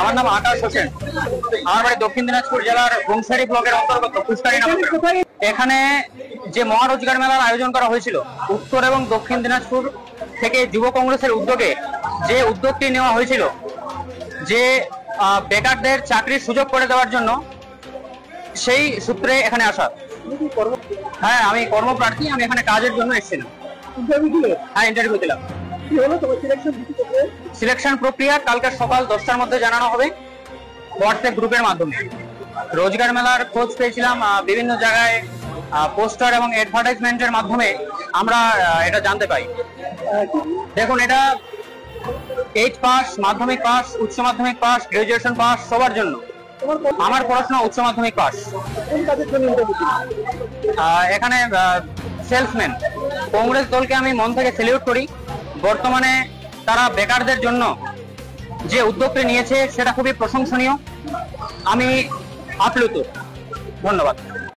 আমার নাম আকাশ হোসেন। আমার বাড়ি দক্ষিণ দিনাজপুর জেলার বংশারী ব্লকের অন্তর্গত পুষ্কারী নামক গ্রামে। এখানে যে মহারোজগার মেলার আয়োজন করা হয়েছিল উত্তর এবং দক্ষিণ দিনাজপুর থেকে যুব কংগ্রেসের উদ্যোগে, যে উদ্যোগটি নেওয়া হয়েছিল যে বেকারদের চাকরির সুযোগ করে দেওয়ার জন্য, সেই সূত্রে এখানে আসা। হ্যাঁ, আমি কর্মপ্রার্থী, আমি এখানে কাজের জন্য এসেছিলাম। হ্যাঁ, ইন্টারভিউ দিলাম। সিলেকশন প্রক্রিয়া কালকে সকাল 10টার মধ্যে জানানো হবে হোয়াটসঅ্যাপ গ্রুপের মাধ্যমে। রোজগার মেলার খোঁজ পেয়েছিলাম বিভিন্ন জায়গায়, পোস্টার এবং অ্যাডভার্টাইজমেন্টের মাধ্যমে আমরা এটা জানতে পাই। দেখুন, এটা 8 পাস, মাধ্যমিক পাস, উচ্চ মাধ্যমিক পাস, গ্রাজুয়েশন পাস সবার জন্য। আমার পড়াশোনা উচ্চ মাধ্যমিক পাস। এখানে সেলসম্যান। কংগ্রেস দলকে আমি মন থেকে স্যালিউট করি। বর্তমানে তারা বেকারদের জন্য যে উদ্যোগটি নিয়েছে সেটা খুবই প্রশংসনীয়। আমি আপ্লুত। ধন্যবাদ।